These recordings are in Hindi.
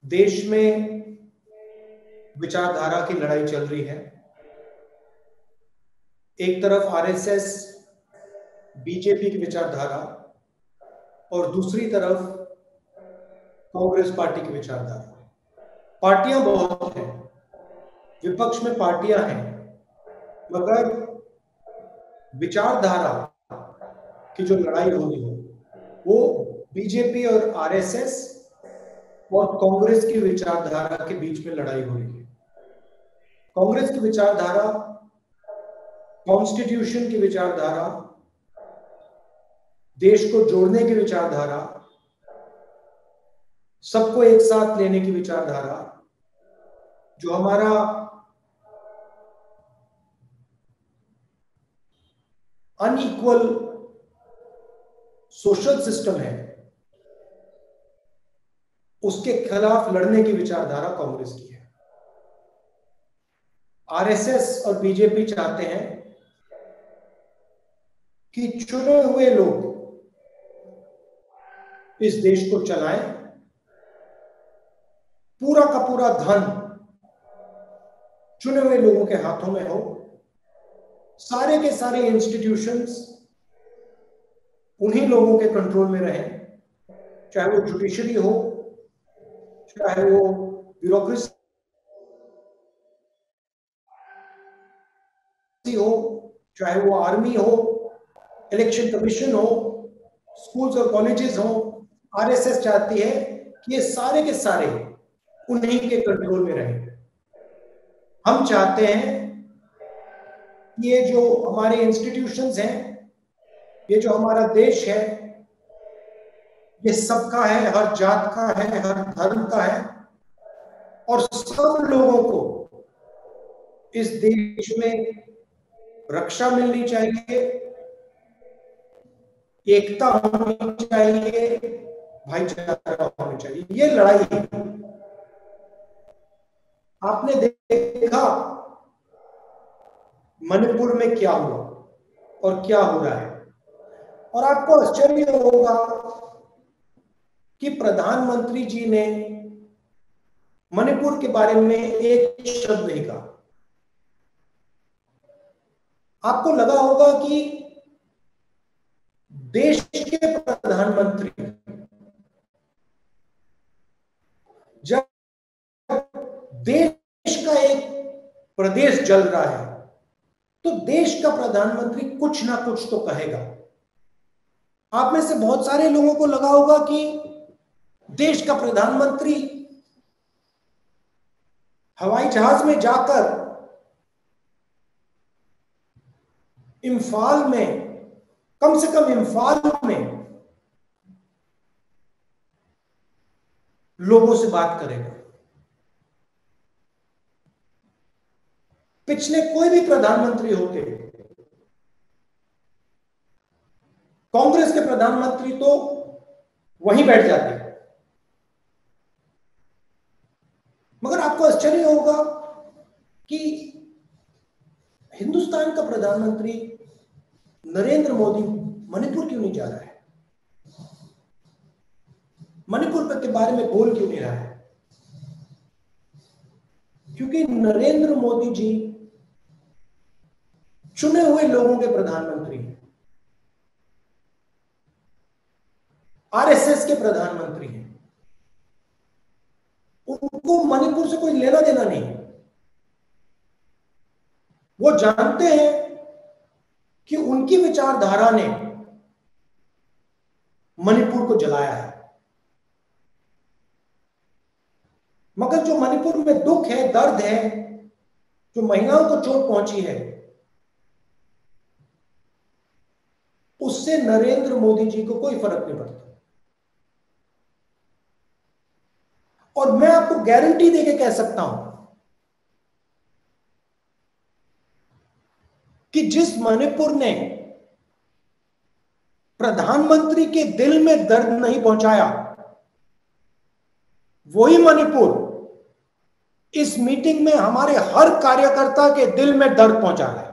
देश में विचारधारा की लड़ाई चल रही है। एक तरफ आरएसएस बीजेपी की विचारधारा और दूसरी तरफ कांग्रेस पार्टी की विचारधारा। पार्टियां बहुत हैं, विपक्ष में पार्टियां हैं, मगर विचारधारा की जो लड़ाई हो रही है वो बीजेपी और आरएसएस और कांग्रेस की विचारधारा के बीच में लड़ाई हो रही है। कांग्रेस की विचारधारा, कॉन्स्टिट्यूशन की विचारधारा, देश को जोड़ने की विचारधारा, सबको एक साथ लेने की विचारधारा, जो हमारा अनइक्वल सोशल सिस्टम है उसके खिलाफ लड़ने की विचारधारा कांग्रेस की है। आरएसएस और बीजेपी चाहते हैं कि चुने हुए लोग इस देश को चलाएं, पूरा का पूरा धन चुने हुए लोगों के हाथों में हो, सारे के सारे इंस्टीट्यूशंस उन्हीं लोगों के कंट्रोल में रहें, चाहे वो जुडिशरी हो, चाहे वो ब्यूरोक्रेसी हो, चाहे वो आर्मी हो, इलेक्शन कमीशन हो, स्कूल्स और कॉलेजेस हो। आरएसएस चाहती है कि ये सारे के सारे उन्हीं के कंट्रोल में रहें। हम चाहते हैं कि ये जो हमारे इंस्टीट्यूशंस हैं, ये जो हमारा देश है, ये सबका है, हर जात का है, हर धर्म का है, और सब लोगों को इस देश में रक्षा मिलनी चाहिए, एकता होनी चाहिए, भाईचारा होना चाहिए। ये लड़ाई है। आपने देखा मणिपुर में क्या हुआ और क्या हो रहा है, और आपको आश्चर्य होगा कि प्रधानमंत्री जी ने मणिपुर के बारे में एक शब्द नहीं कहा। आपको लगा होगा कि देश के प्रधानमंत्री जब देश का एक प्रदेश जल रहा है तो देश का प्रधानमंत्री कुछ ना कुछ तो कहेगा। आप में से बहुत सारे लोगों को लगा होगा कि देश का प्रधानमंत्री हवाई जहाज में जाकर इम्फाल में, कम से कम इम्फाल में लोगों से बात करेगा। पिछले कोई भी प्रधानमंत्री होते, कांग्रेस के प्रधानमंत्री तो वहीं बैठ जाते, मगर आपको आश्चर्य होगा कि हिंदुस्तान का प्रधानमंत्री नरेंद्र मोदी मणिपुर क्यों नहीं जा रहा है, मणिपुर के बारे में बोल क्यों नहीं रहा है? क्योंकि नरेंद्र मोदी जी चुने हुए लोगों के प्रधानमंत्री हैं, आरएसएस के प्रधानमंत्री हैं। उनको मणिपुर से कोई लेना देना नहीं। वो जानते हैं कि उनकी विचारधारा ने मणिपुर को जलाया है, मगर जो मणिपुर में दुख है, दर्द है, जो महिलाओं को चोट पहुंची है, उससे नरेंद्र मोदी जी को कोई फर्क नहीं पड़ता। और मैं आपको गारंटी देके कह सकता हूं कि जिस मणिपुर ने प्रधानमंत्री के दिल में दर्द नहीं पहुंचाया, वही मणिपुर इस मीटिंग में हमारे हर कार्यकर्ता के दिल में दर्द पहुंचा रहा है।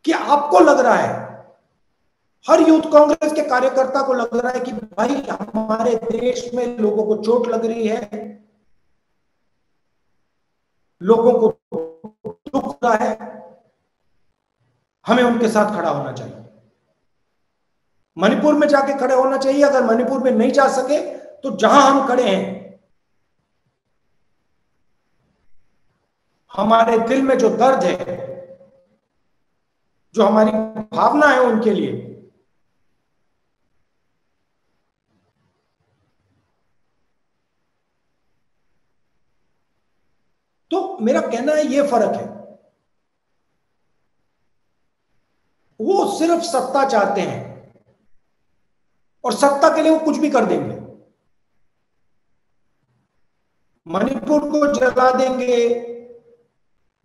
कि आपको लग रहा है हर यूथ कांग्रेस के कार्यकर्ता को लग रहा है कि भाई हमारे देश में लोगों को चोट लग रही है, लोगों को दुख हो रहा है, हमें उनके साथ खड़ा होना चाहिए, मणिपुर में जाके खड़े होना चाहिए। अगर मणिपुर में नहीं जा सके तो जहां हम खड़े हैं, हमारे दिल में जो दर्द है, जो हमारी भावना है उनके लिए, तो मेरा कहना है ये फर्क है। वो सिर्फ सत्ता चाहते हैं और सत्ता के लिए वो कुछ भी कर देंगे। मणिपुर को जला देंगे,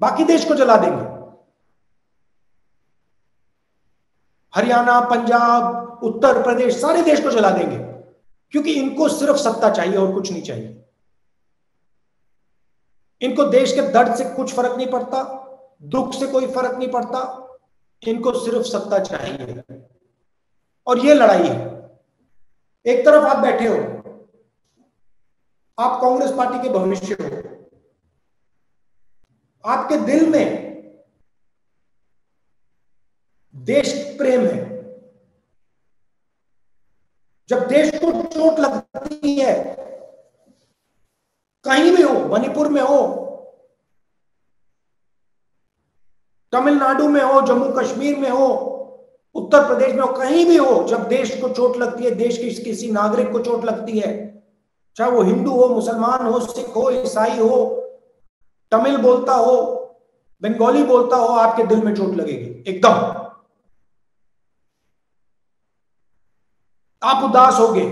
बाकी देश को जला देंगे, हरियाणा, पंजाब, उत्तर प्रदेश, सारे देश को जला देंगे, क्योंकि इनको सिर्फ सत्ता चाहिए और कुछ नहीं चाहिए। इनको देश के दर्द से कुछ फर्क नहीं पड़ता, दुख से कोई फर्क नहीं पड़ता, इनको सिर्फ सत्ता चाहिए। और ये लड़ाई है। एक तरफ आप बैठे हो, आप कांग्रेस पार्टी के भविष्य हो, आपके दिल में देश प्रेम है। जब देश को चोट लगती है, कहीं भी हो, मणिपुर में हो, तमिलनाडु में हो, जम्मू कश्मीर में हो, उत्तर प्रदेश में हो, कहीं भी हो, जब देश को चोट लगती है, देश के किसी नागरिक को चोट लगती है, चाहे वो हिंदू हो, मुसलमान हो, सिख हो, ईसाई हो, तमिल बोलता हो, बंगाली बोलता हो, आपके दिल में चोट लगेगी एकदम। आप उदास होगे,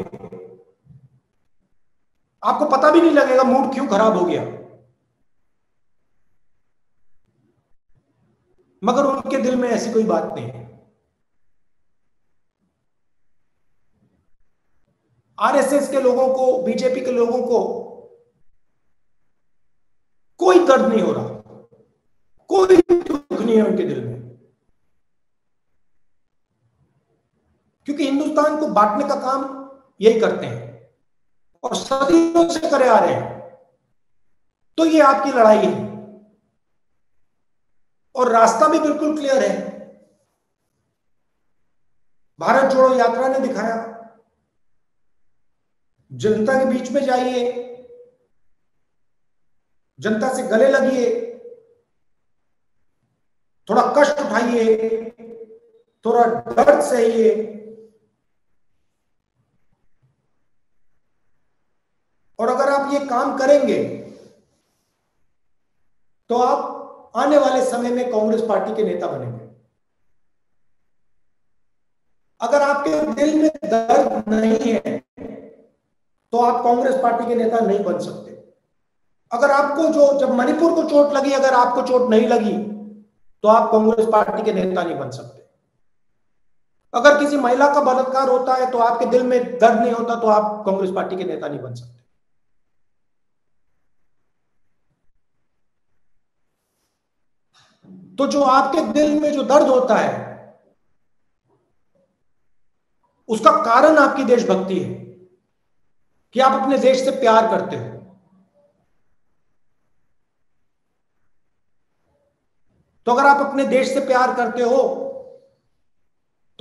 आपको पता भी नहीं लगेगा मूड क्यों खराब हो गया, मगर उनके दिल में ऐसी कोई बात नहीं है। आरएसएस के लोगों को, बीजेपी के लोगों को कोई दर्द नहीं हो रहा, कोई दुख नहीं है उनके दिल में, क्योंकि हिंदुस्तान को बांटने का काम यही करते हैं और सदियों से करे आ रहे हैं। तो ये आपकी लड़ाई है और रास्ता भी बिल्कुल क्लियर है। भारत जोड़ो यात्रा ने दिखाया, जनता के बीच में जाइए, जनता से गले लगिए, थोड़ा कष्ट उठाइए, थोड़ा दर्द सहिए, और अगर आप ये काम करेंगे तो आप आने वाले समय में कांग्रेस पार्टी के नेता बनेंगे। अगर आपके दिल में दर्द नहीं है तो आप कांग्रेस पार्टी के नेता नहीं बन सकते। अगर आपको जब मणिपुर को चोट लगी, अगर आपको चोट नहीं लगी तो आप कांग्रेस पार्टी के नेता नहीं बन सकते। अगर किसी महिला का बलात्कार होता है तो आपके दिल में दर्द नहीं होता तो आप कांग्रेस पार्टी के नेता नहीं बन सकते। तो जो आपके दिल में जो दर्द होता है, उसका कारण आपकी देशभक्ति है कि आप अपने देश से प्यार करते हो। तो अगर आप अपने देश से प्यार करते हो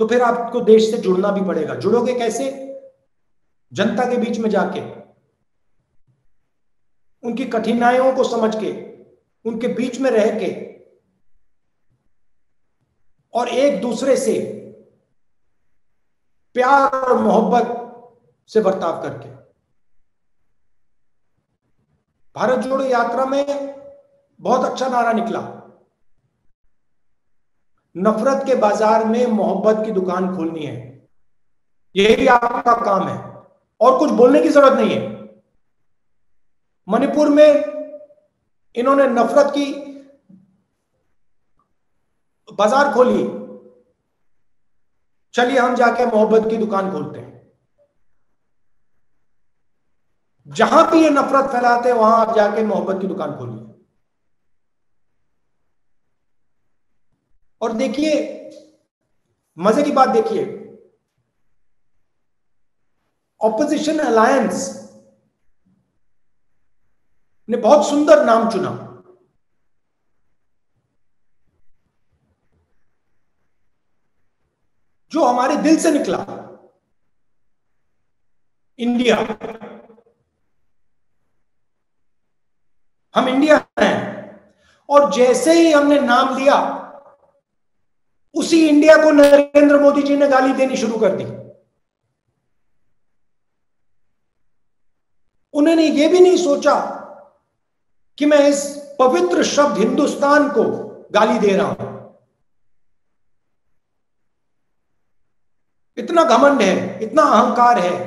तो फिर आपको देश से जुड़ना भी पड़ेगा। जुड़ोगे कैसे? जनता के बीच में जाके, उनकी कठिनाइयों को समझ के, उनके बीच में रह के और एक दूसरे से प्यार और मोहब्बत से बर्ताव करके। भारत जोड़ो यात्रा में बहुत अच्छा नारा निकला, नफरत के बाजार में मोहब्बत की दुकान खोलनी है। यही आपका काम है और कुछ बोलने की जरूरत नहीं है। मणिपुर में इन्होंने नफरत की बाजार खोली, चलिए हम जाके मोहब्बत की दुकान खोलते हैं। जहां भी ये नफरत फैलाते हैं वहां आप जाके मोहब्बत की दुकान खोलिए। और देखिए, मजे की बात देखिए, ऑपोजिशन अलायंस ने बहुत सुंदर नाम चुना। जो हमारे दिल से निकला, इंडिया। हम इंडिया हैं, और जैसे ही हमने नाम लिया, उसी इंडिया को नरेंद्र मोदी जी ने गाली देनी शुरू कर दी। उन्होंने यह भी नहीं सोचा कि मैं इस पवित्र शब्द हिंदुस्तान को गाली दे रहा हूं। इतना घमंड है, इतना अहंकार है।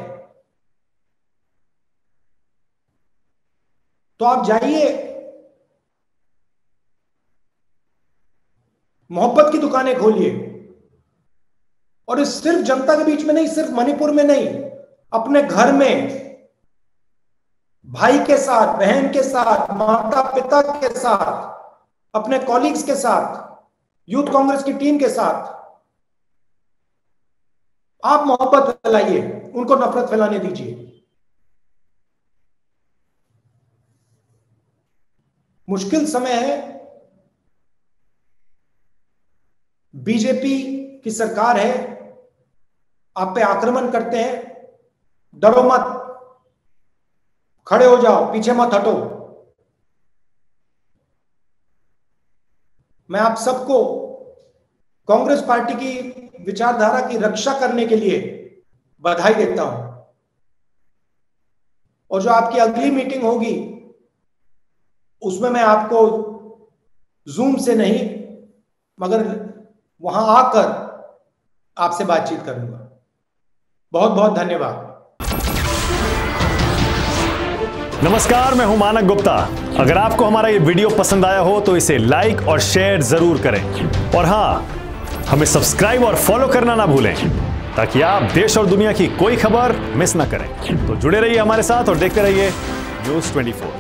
तो आप जाइए, मोहब्बत की दुकानें खोलिए, और इस सिर्फ जनता के बीच में नहीं, सिर्फ मणिपुर में नहीं, अपने घर में भाई के साथ, बहन के साथ, माता पिता के साथ, अपने कॉलीग्स के साथ, यूथ कांग्रेस की टीम के साथ आप मोहब्बत फैलाइए, उनको नफरत फैलाने दीजिए। मुश्किल समय है, बीजेपी की सरकार है, आप पे आक्रमण करते हैं, डरो मत, खड़े हो जाओ, पीछे मत हटो। मैं आप सबको कांग्रेस पार्टी की विचारधारा की रक्षा करने के लिए बधाई देता हूं, और जो आपकी अगली मीटिंग होगी उसमें मैं आपको जूम से नहीं मगर वहां आकर आपसे बातचीत करूंगा। बहुत बहुत धन्यवाद। नमस्कार, मैं हूं मानक गुप्ता। अगर आपको हमारा ये वीडियो पसंद आया हो तो इसे लाइक और शेयर जरूर करें, और हां, हमें सब्सक्राइब और फॉलो करना ना भूलें, ताकि आप देश और दुनिया की कोई खबर मिस ना करें। तो जुड़े रहिए हमारे साथ और देखते रहिए News 24।